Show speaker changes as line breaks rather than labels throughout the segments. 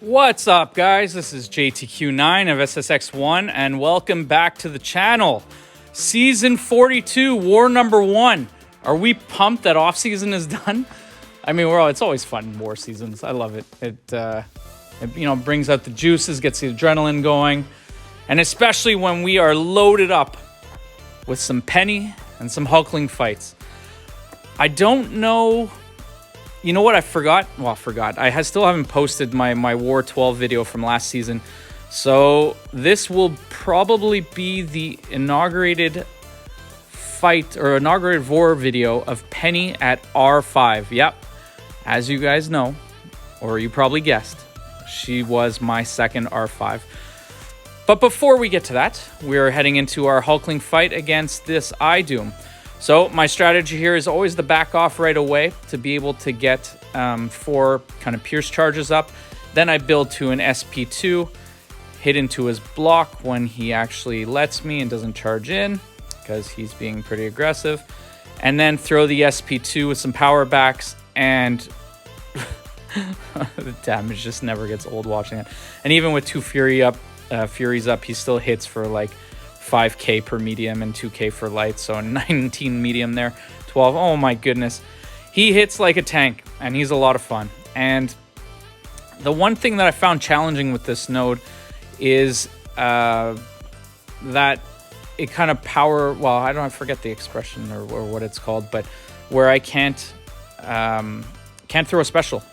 What's up, guys? This is JTQ9 of SSX-1, and welcome back to the channel. Season 42, War number 1. Are we pumped that off-season is done? I mean, it's always fun in war seasons. I love it. It brings out the juices, gets the adrenaline going, and especially when we are loaded up with some Peni and some Hulkling fights. I don't know. You know what? I forgot. I still haven't posted my War 12 video from last season. So this will probably be the inaugurated fight or inaugurated War video of Peni at R5. Yep. As you guys know, or you probably guessed, she was my second R5. But before we get to that, we're heading into our Hulkling fight against this iDoom. So my strategy here is always to back off right away to be able to get 4 kind of pierce charges up. Then I build to an SP2, hit into his block when he actually lets me and doesn't charge in because he's being pretty aggressive. And then throw the SP2 with some power backs, and the damage just never gets old watching it. And even with 2 Furies up, he still hits for like 5k per medium and 2k for light, so 19 medium there, 12. Oh my goodness, he hits like a tank, and he's a lot of fun. And the one thing that I found challenging with this node is that it kind of I forget the expression or what it's called, but where I can't throw a special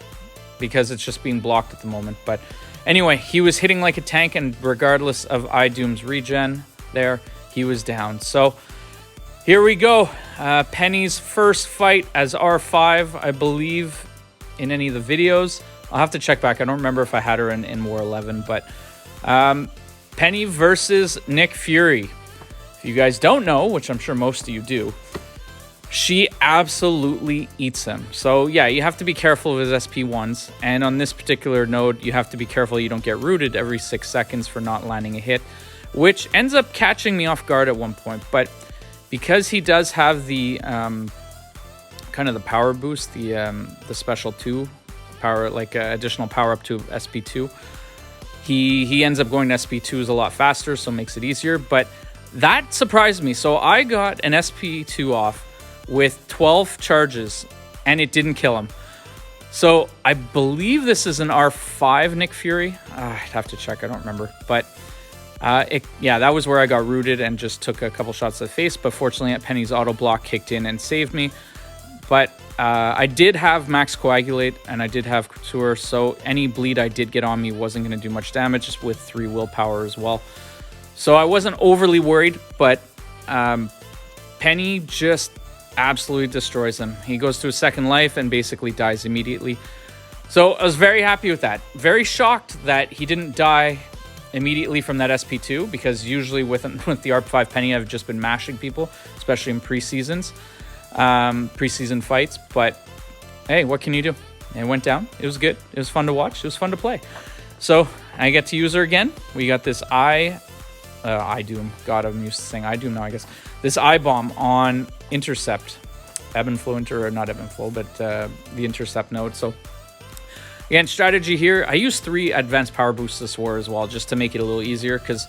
because it's just being blocked at the moment. But anyway, he was hitting like a tank, and regardless of iDoom's regen there, he was down. So here we go. Peni's first fight as R5, I believe, in any of the videos. I'll have to check back. I don't remember if I had her in War 11, but Peni versus Nick Fury. If you guys don't know, which I'm sure most of you do, she absolutely eats him. So yeah, you have to be careful of his SP1s. And on this particular node, you have to be careful you don't get rooted every 6 seconds for not landing a hit, which ends up catching me off guard at one point. But because he does have the kind of the power boost, the special 2 power, like additional power up to SP2, he ends up going to SP2s a lot faster, so it makes it easier. But that surprised me. So I got an SP2 off with 12 charges, and it didn't kill him. So I believe this is an R5 Nick Fury. I'd have to check. I don't remember, but that was where I got rooted and just took a couple shots to the face, but fortunately Peni's auto block kicked in and saved me. But I did have max coagulate and I did have couture, so any bleed I did get on me wasn't going to do much damage, just with 3 willpower as well. So I wasn't overly worried, but Peni just absolutely destroys him. He goes to a second life and basically dies immediately. So I was very happy with that. Very shocked that he didn't die immediately from that SP2, because usually with the ARP5 Peni, I've just been mashing people, especially in preseason fights. But hey, what can you do? It went down. It was good. It was fun to watch. It was fun to play. So I get to use her again. We got this iDoom. God, I'm used to saying iDoom now, I guess. This iBomb on Intercept. Ebb and Flow, not Ebb and Flow, but the Intercept node. So again, strategy here, I use 3 advanced power boosts this war as well, just to make it a little easier, because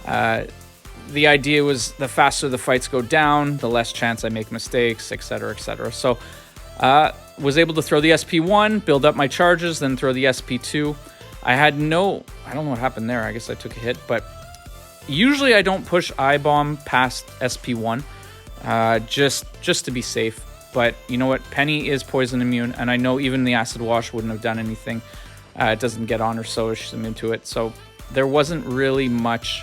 the idea was the faster the fights go down, the less chance I make mistakes, etc., etc. So was able to throw the SP1, build up my charges, then throw the SP2. I don't know what happened there. I guess I took a hit, but usually I don't push iBomb past SP1, just to be safe. But you know what? Peni is poison immune, and I know even the acid wash wouldn't have done anything. It doesn't get on her, so she's immune to it. So there wasn't really much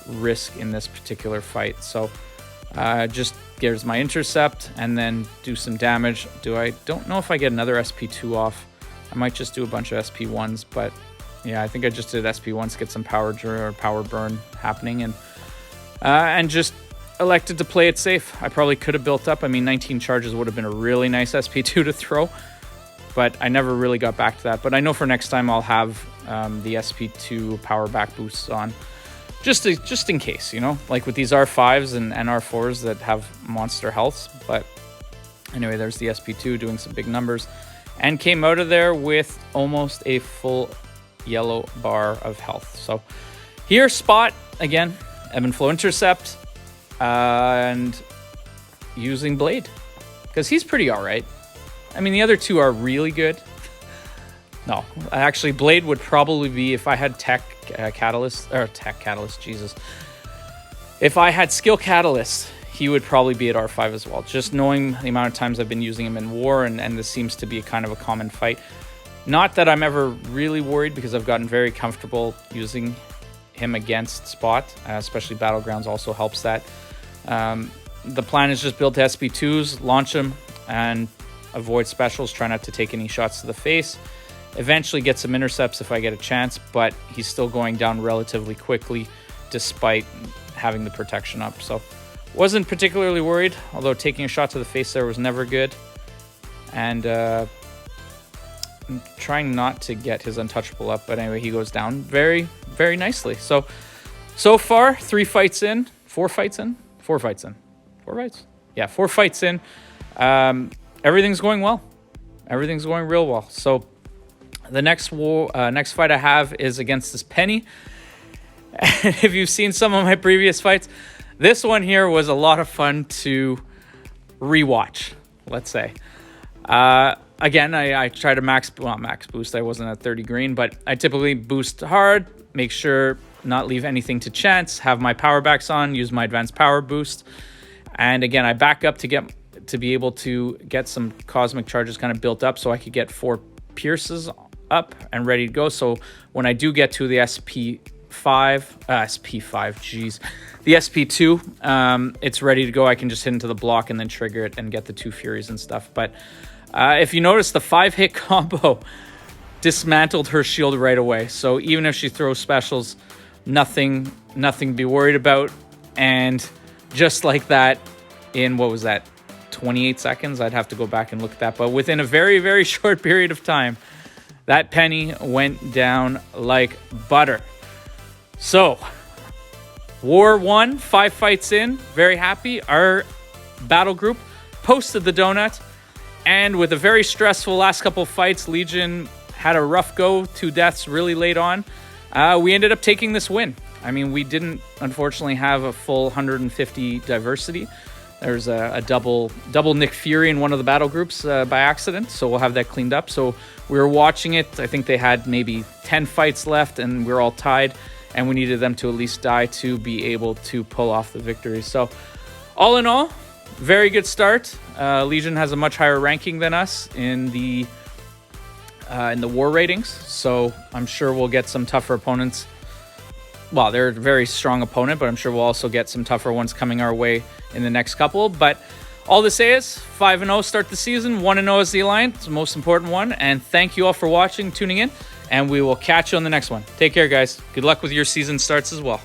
risk in this particular fight. So just gives my intercept and then do some damage. Don't know if I get another SP2 off. I might just do a bunch of SP1s, but yeah, I think I just did SP1s to get some power burn happening, and just elected to play it safe. I probably could have built up. I mean, 19 charges would have been a really nice SP2 to throw, but I never really got back to that. But I know for next time I'll have the SP2 power back boosts on, just in case, like with these R5s and R4s that have monster healths. But anyway, there's the SP2 doing some big numbers, and came out of there with almost a full yellow bar of health. So here, Spot, again, Ebb and Flow Intercept, and using Blade, because he's pretty all right. I mean, the other two are really good. No, actually, Blade would probably be, if I had Jesus. If I had Skill Catalyst, he would probably be at R5 as well. Just knowing the amount of times I've been using him in War, and this seems to be kind of a common fight. Not that I'm ever really worried, because I've gotten very comfortable using him against Spot, especially Battlegrounds also helps that. The plan is just build to SP2s, launch him, and avoid specials. Try not to take any shots to the face. Eventually get some intercepts if I get a chance, but he's still going down relatively quickly despite having the protection up. So wasn't particularly worried, although taking a shot to the face there was never good. And I'm trying not to get his untouchable up, but anyway, he goes down very, very nicely. So far, 4 fights in. 4 fights? Yeah, 4 fights in. Everything's going well. Everything's going real well. So the next fight I have is against this Peni. And if you've seen some of my previous fights, this one here was a lot of fun to rewatch, let's say. Again, I try to max boost. I wasn't at 30 green, but I typically boost hard, make sure not leave anything to chance, have my power backs on, use my advanced power boost. And again, I back up to be able to get some cosmic charges kind of built up so I could get 4 pierces up and ready to go. So when I do get to the the SP2, it's ready to go. I can just hit into the block and then trigger it and get the 2 Furies and stuff. But if you notice, the 5-hit combo dismantled her shield right away. So even if she throws specials, nothing to be worried about. And just like that, in, what was that, 28 seconds? I'd have to go back and look at that. But within a very, very short period of time, that Peni went down like butter. So, War 1, 5 fights in, very happy. Our battle group posted the donut, and with a very stressful last couple fights, Legion had a rough go, 2 deaths really late on. We ended up taking this win. I mean, we didn't, unfortunately, have a full 150 diversity. There's a double Nick Fury in one of the battle groups by accident, so we'll have that cleaned up. So we were watching it. I think they had maybe 10 fights left, and we were all tied, and we needed them to at least die to be able to pull off the victory. So all in all, very good start. Legion has a much higher ranking than us in the war ratings, so I'm sure we'll get some tougher opponents. Well, they're a very strong opponent, but I'm sure we'll also get some tougher ones coming our way in the next couple. But all to say is 5-0 start the season, 1-0 is the Alliance, the most important one. And thank you all for watching, tuning in, and we will catch you on the next one. Take care, guys. Good luck with your season starts as well.